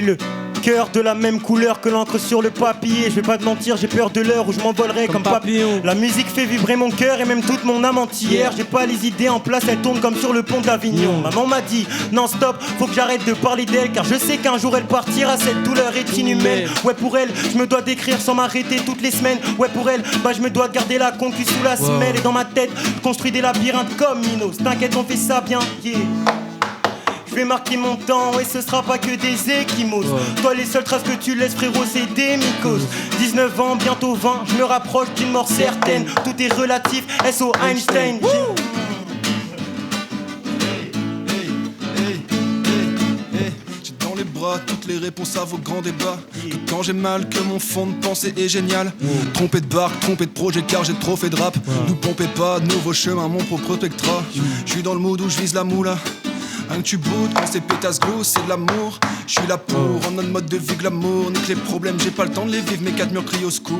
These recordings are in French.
le cœur de la même couleur que l'encre sur le papier. Je vais pas te mentir, j'ai peur de l'heure où je m'envolerai comme papillon. La musique fait vibrer mon cœur et même toute mon âme entière. J'ai pas les idées en place, elles tournent comme sur le pont d'Avignon. Maman m'a dit, non stop, faut que j'arrête de parler d'elle, car je sais qu'un jour elle partira, cette douleur est inhumaine. Ouais pour elle, je me dois d'écrire sans m'arrêter toutes les semaines. Ouais pour elle, bah je me dois de garder la concu sous la semelle. Et dans ma tête, je construis des labyrinthes comme Minos. T'inquiète, on fait ça bien, yeah. Je vais marquer mon temps et ce sera pas que des échymoses. Toi les seules traces que tu laisses frérot c'est des mycoses. 19 ans, bientôt 20, je me rapproche d'une mort certaine. Tout est relatif, S.O. Einstein. J'ai dans les bras toutes les réponses à vos grands débats. Que quand j'ai mal, que mon fond de pensée est génial. Trompé de barque, trompé de projet car j'ai trop fait de rap. Nous pompez pas de nouveaux chemins, mon propre spectra. Je suis dans le mood où je vise la moula. Un que tu boudes quand c'est pétasse glou, c'est de l'amour. Je suis là pour en un mode de vie glamour. Nique les problèmes, j'ai pas le temps de les vivre. Mes quatre murs crient au secours.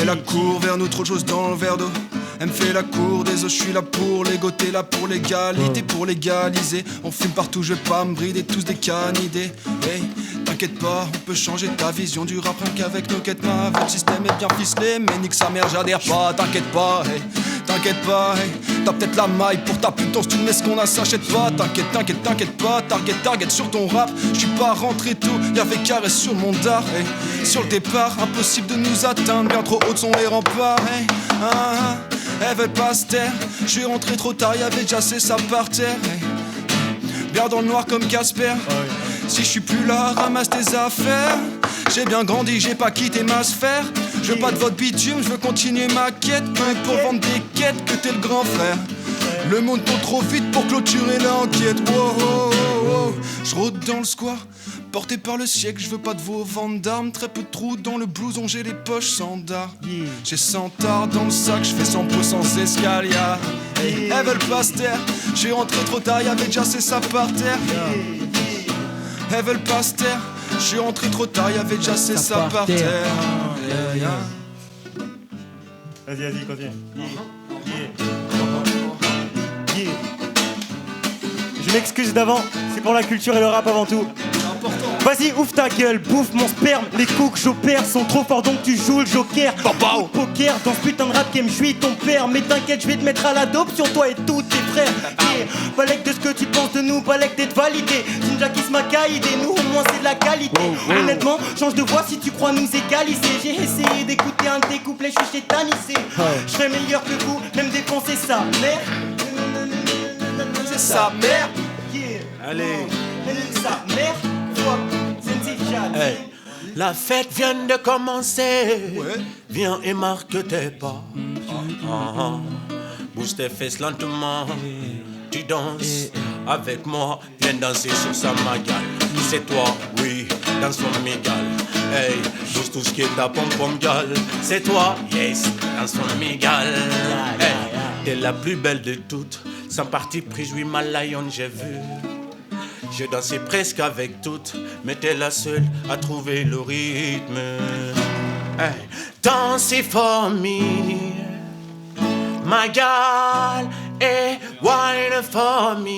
Elle accourt vers nous, trop de choses dans le verre d'eau. Elle me fait la cour des os, je suis là pour l'ego, t'es là pour l'égalité, pour légaliser. On fume partout, je vais pas me brider, tous des canidés. Hey, t'inquiète pas, on peut changer ta vision du rap rien qu'avec nos quêtes mains. Le système est bien ficelé, mais nique sa mère, j'adhère pas. T'inquiète pas, hey, t'inquiète pas, hey. T'as peut-être la maille pour ta pute, si tu mets ce qu'on a, s'achète pas. T'inquiète pas, target sur ton rap. J'suis pas rentré tôt, y'avait caresse sur mon dard, hey. Sur le départ, impossible de nous atteindre, bien trop hautes sont les remparts, hey. Elles veulent pas se taire, j'suis rentré trop tard, y'avait déjà c'est ça par terre, hey. Bien dans le noir comme Casper. Si j'suis plus là, ramasse tes affaires. J'ai bien grandi, j'ai pas quitté ma sphère. Je veux pas de votre bitume, je veux continuer ma quête. Pas pour vendre des quêtes que t'es le grand frère. Le monde tourne trop vite pour clôturer l'enquête. Wow, oh, oh, oh. Je rôde dans le square, porté par le siècle. Je veux pas de vos ventes d'armes. Très peu de trous dans le blouson, j'ai les poches sans dard. J'ai 100 tards dans le sac, je fais 100% sans escalier. Elles veulent pas se taire, j'ai rentré trop tard, y'avait déjà c'est ça par terre. Elles veulent pas se taire, j'suis rentré trop tard, y'avait déjà c'est ça par terre. Vas-y, continue. Je m'excuse d'avant, c'est pour la culture et le rap avant tout. Vas-y, ouvre ta gueule, bouffe mon sperme. Les coups que j'opère sont trop forts donc tu joues le joker. Au poker, dans ce putain de rap game, je suis ton père. Mais t'inquiète, je vais te mettre à l'adoption, toi et tous tes frères. Balèque de ce que tu penses de nous, balèque d'être validé. Ninja Kiss m'a caïdé, nous au moins c'est de la qualité. Honnêtement, change de voix si tu crois nous égaliser. J'ai essayé d'écouter un de tes couplets, je suis tétanisé. Je serais meilleur que vous, même dépenser ça. Merde, c'est sa mère. Allez. Sa mère. Hey. La fête vient de commencer. Viens et marque tes pas. Bouge tes fesses lentement. Tu danses avec moi. Viens danser sur sa magale. C'est toi, oui, danse son mégale. Hey, bouge tout ce qui est ta pom-pom gal. C'est toi, yes, danse son mégale. Hey, t'es la plus belle de toutes. Sans parti pris, jouis ma lion, j'ai vu. J'ai dansé presque avec toutes, mais t'es la seule à trouver le rythme. Hey. Dancez for me, my girl, et wine for me.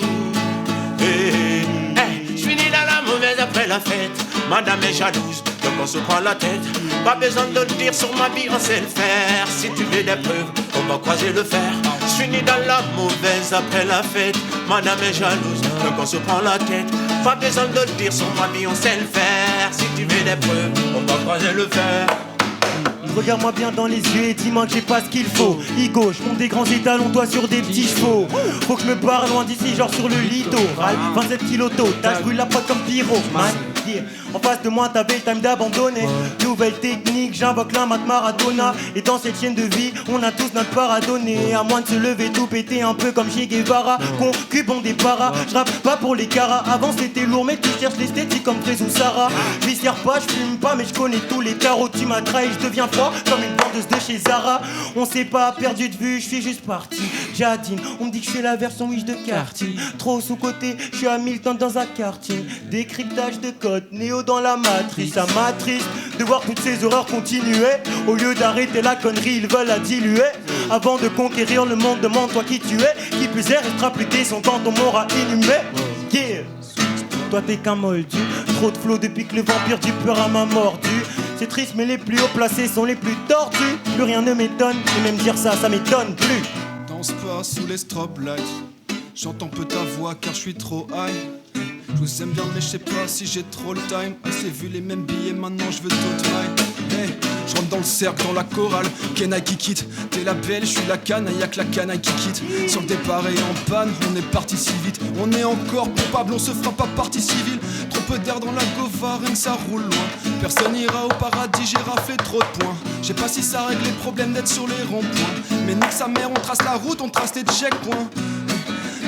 Hey. Hey. J'finis dans la mauvaise après la fête. Madame est jalouse, donc on se prend la tête. Pas besoin de le dire sur ma vie, on sait le faire. Si tu veux des preuves, on va croiser le fer. J'finis dans la mauvaise après la fête. Madame est jalouse, donc on se prend la tête. Pas besoin de le dire sur ma vie, on sait le faire. Si tu veux des preuves, on va croiser le fer. Regarde-moi bien dans les yeux et dis-moi que j'ai pas ce qu'il faut. Igo, je monte des grands étalons, toi sur des petits chevaux. Faut que je me barre loin d'ici, genre sur le littoral. 27 kilos total, je brûle la pote comme pyro. En face de moi, t'avais le time d'abandonner. Nouvelle technique, j'invoque la mat Maradona. Et dans cette chaîne de vie, on a tous notre part à donner. À moins de se lever tout péter un peu comme Che Guevara. Concubon des paras, j'rappe pas pour les caras. Avant c'était lourd, mais tu cherches l'esthétique comme Prez ou Sarah. J'viscère pas, j'fume pas, mais j'connais tous les carreaux. Tu m'as trahi, j'deviens froid comme une vendeuse de chez Zara. On s'est pas perdu de vue, j'suis juste parti. Jadine, on me dit que j'suis la version wish de quartier. Trop sous-côté, j'suis à Milton dans un quartier. Décryptage de code, Néo dans la matrice. Ça m'attriste de voir toutes ces horreurs continuer. Au lieu d'arrêter la connerie, ils veulent la diluer. Avant de conquérir le monde, demande-toi qui tu es. Qui plus est, restera plus décent quand on m'aura inhumé. Yeah. Toi t'es qu'un moldu, trop de flow depuis que le vampire du peur m'a mordu. C'est triste mais les plus haut placés sont les plus tordus. Plus rien ne m'étonne, et même dire ça, ça m'étonne plus. Danse pas sous les strobe lights. J'entends peu ta voix car je suis trop high. Je vous aime bien mais je sais pas si j'ai trop le time. Assez vu les mêmes billets, maintenant je veux d'autres mailles. Hey, je rentre dans le cercle, dans la chorale. Kenaï qui quitte, t'es la belle, je suis la canaille, y'a que la canaille qui quitte. Sur le départ et en panne, on est parti si vite. On est encore coupable, on se fera pas partie civile. Trop peu d'air dans la gova, rien que ça roule loin. Personne ira au paradis, j'ai raflé trop de points. Je sais pas si ça règle les problèmes d'être sur les ronds-points. Mais nique sa mère, on trace la route, on trace les checkpoints.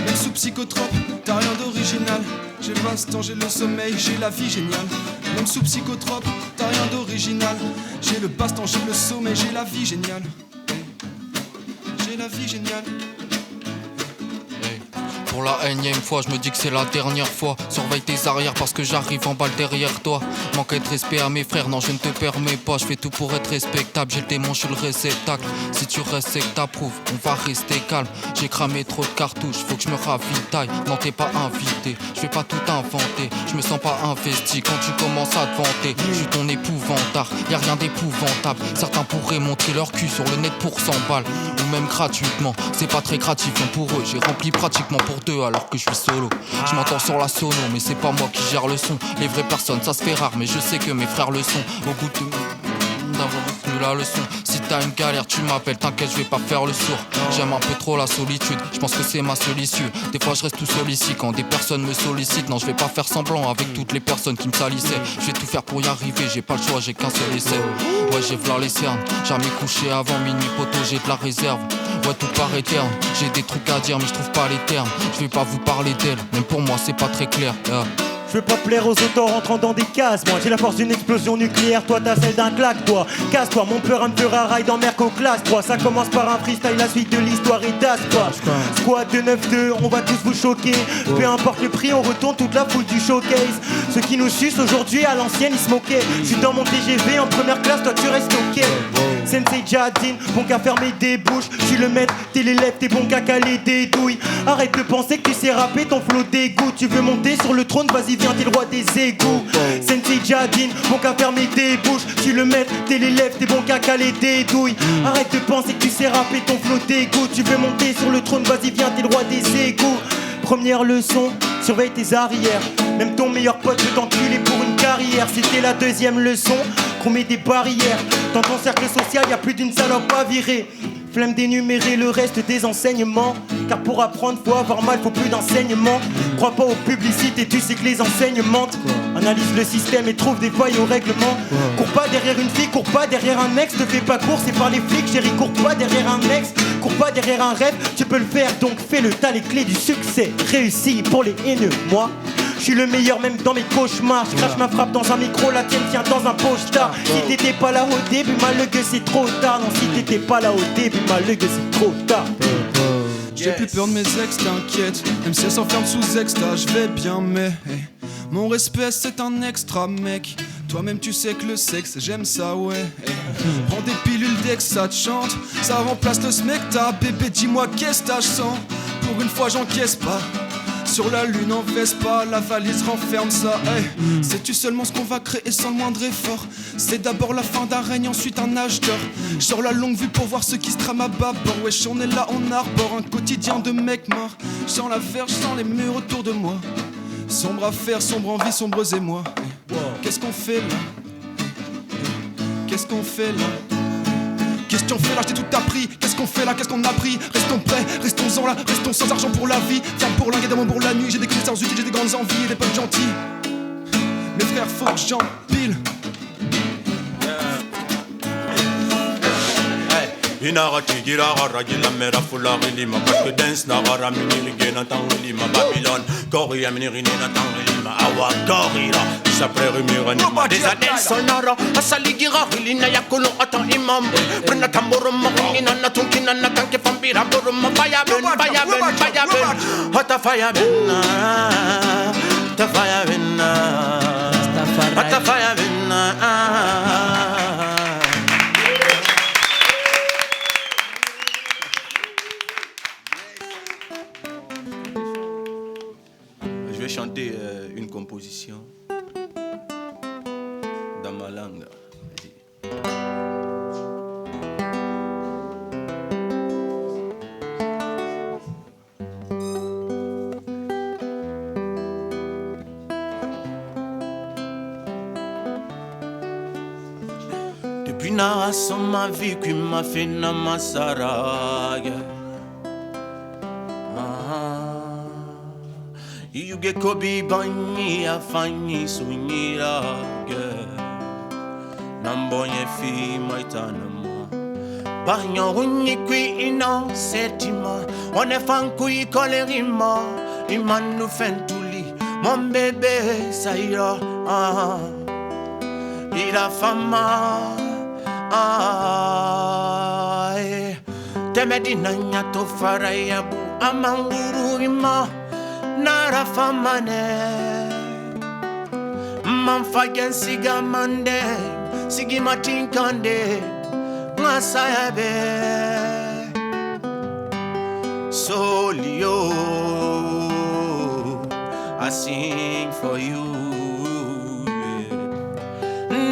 Même sous psychotrope, t'as rien d'original. J'ai passe-temps, j'ai le sommeil, j'ai la vie géniale. Même sous psychotrope, t'as rien d'original. J'ai le passe-temps, j'ai le sommeil, j'ai la vie géniale. J'ai la vie géniale. Pour la énième fois, je me dis que c'est la dernière fois. Surveille tes arrières parce que j'arrive en balle derrière toi. Manque de respect à mes frères, non je ne te permets pas. Je fais tout pour être respectable, j'ai le démon, je suis le réceptacle. Si tu restes c'est que t'approuves, on va rester calme. J'ai cramé trop de cartouches, faut que je me ravitaille. Non t'es pas invité, je vais pas tout inventer. Je me sens pas investi quand tu commences à te vanter. Je suis ton épouvantard, y'a rien d'épouvantable. Certains pourraient montrer leur cul sur le net pour 100 balles. Ou même gratuitement, c'est pas très gratifiant pour eux. J'ai rempli pratiquement pour alors que je suis solo. Je m'entends sur la sono mais c'est pas moi qui gère le son. Les vraies personnes ça se fait rare mais je sais que mes frères le sont. Au goût d'avoir retenu la leçon. Si t'as une galère tu m'appelles, t'inquiète je vais pas faire le sourd. J'aime un peu trop la solitude, je pense que c'est ma seule issue. Des fois je reste tout seul ici quand des personnes me sollicitent. Non je vais pas faire semblant avec toutes les personnes qui me salissaient. Je vais tout faire pour y arriver, j'ai pas le choix, j'ai qu'un seul essai. Ouais j'ai v'là les cernes, jamais couché avant minuit poteau, j'ai de la réserve. Ouais tout paraît terne, j'ai des trucs à dire mais je trouve pas les termes. Je vais pas vous parler d'elle, même pour moi c'est pas très clair. Je veux pas plaire aux auteurs rentrant dans des cases. Moi j'ai la force d'une explosion nucléaire, toi t'as celle d'un claque. Toi casse-toi, mon peur me fera rail dans Merco classe 3. Ça commence par un freestyle, la suite de l'histoire est d'aspoir. Squad de 9-2, on va tous vous choquer. Peu importe le prix, on retourne toute la foule du showcase. Ceux qui nous sucent aujourd'hui à l'ancienne ils se moquaient. Je suis dans mon TGV en première classe, toi tu restes ok. Sensei Jadin, bon qu'à fermer des bouches. Je suis le maître, t'es l'élève, t'es bon qu'à caler des douilles. Arrête de penser que tu sais rapper, ton flow dégoût. Tu veux monter sur le trône, vas-y viens, t'es le roi des égouts. Sensei Jadin, bon qu'à fermer des bouches. Je suis le maître, t'es l'élève, t'es bon qu'à caler des douilles. Arrête de penser que tu sais rapper, ton flow dégoût. Tu veux monter sur le trône, vas-y viens, t'es le roi des égouts. Première leçon, surveille tes arrières. Même ton meilleur pote veut t'enculer pour une carrière. C'était la deuxième leçon, qu'on met des barrières. Dans ton cercle social, y'a plus d'une salope à virer. Flemme d'énumérer le reste des enseignements. Car pour apprendre, faut avoir mal, faut plus d'enseignement. Crois pas aux publicités, tu sais que les enseignements. Analyse le système et trouve des failles au règlement. Cours pas derrière une fille, cours pas derrière un ex. Te fais pas courser par les flics, chérie, cours pas derrière un ex. Cours pas derrière un rêve, tu peux le faire, donc fais-le. T'as les clés du succès, réussi pour les haineux. Moi, je suis le meilleur même dans mes cauchemars. Je crache ma frappe dans un micro, la tienne tient dans un poster. Si t'étais pas là au début, malheureux c'est trop tard. Non, si t'étais pas là au début, malheureux c'est trop tard. J'ai plus peur de mes ex, t'inquiète. Même si elle s'enferme sous extra, je vais bien, mais mon respect c'est un extra, mec. Toi-même tu sais que le sexe, j'aime ça, ouais. Prends des pilules dès que ça te chante. Ça remplace le smecta, bébé, dis-moi qu'est-ce que je sens. Pour une fois j'encaisse pas. Sur la lune en Vespa, la valise renferme ça. Sais-tu seulement ce qu'on va créer sans le moindre effort? C'est d'abord la fin d'un règne, ensuite un âge d'or. Sur la longue vue pour voir ceux qui se trament à bâbord. Wesh, on est là, on arbore un quotidien de mecs morts. Sans la verge, sans les murs autour de moi. Sombre affaire, sombre envie, sombreuse et moi. Qu'est-ce qu'on fait là? Qu'est-ce qu'on fait là? Question fait là, je t'ai tout appris. Qu'est-ce qu'on fait là, qu'est-ce qu'on a pris? Restons prêts, restons-en là, restons sans argent pour la vie. Ferme pour l'un, mon pour la nuit. J'ai des clés sans outils, j'ai des grandes envies et des potes gentils. Mes frères, faut que j'empile. Inara kigira ragila mera fula lima parce que dance na gara miniri gena tangilima Babylone Korea miniri na tangilima awa gorira sa frère mirani des adens sonara asaligira hilina yakulo atan imam prena tamboro mahina na tunkina na tanke fambira boro fire ben hata fire ben ta fire ben hata fire ben chanter une composition langue. Vas-y. Depuis narration ma vie qui m'a fait namasaraga. Yuge kobi banyi afanyi sunyiraga. Nambonye fi maitanama. Banyo unyi kui ino setima. On est fankui kolerima. Iman nous fentuli. Mon bébé ça ira. Il a fama. Temedina nyato farayabu amanguru ima nara famane manfagen siga mande sigi matinkande masayabe solio I sing for you.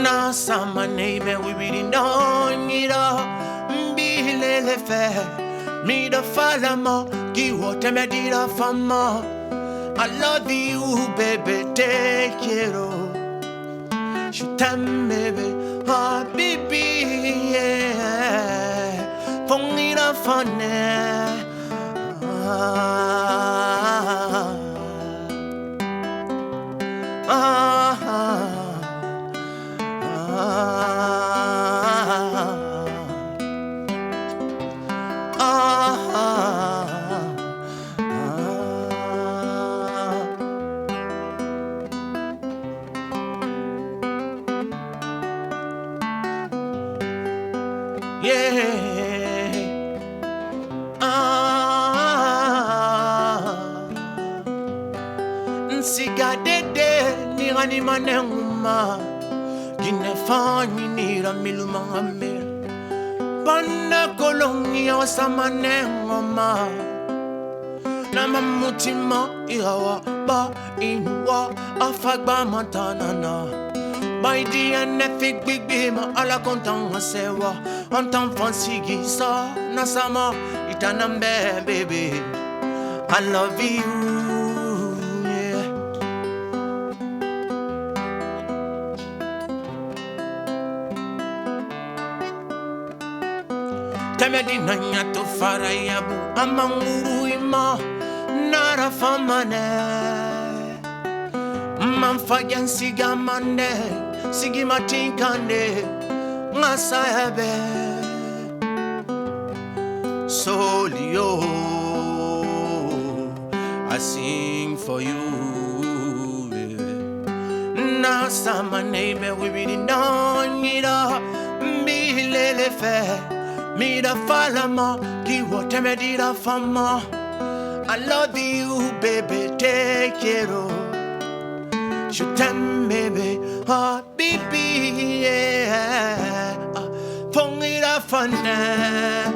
Na sama neighbor we really don't need a bilele fe me the falama ki wote me dira fama. I love you baby take care of je t'aime baby ah baby yeah fongira fane Nsigadede ni rani manenguma Gine fanyi ni ramilu mangambe Banda kolongi ya wasamanenguma Nama mutima irawa ba inwa afagba mantanana By the NF big bima ala kontan wasewa Antan fancy gisa nasama itanambe baby I love you. Temedina nyato farayabu amanguru ima nara famane manfagen siga mande sigi matinkande ngasayabe solio I sing for you na sama neighbor we really don't need a bilele fe me the falama, ki wote me dira fama. I love you, baby, take care of. Je t'aime, baby, ah, baby, yeah. Fongira fane,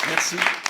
Merci.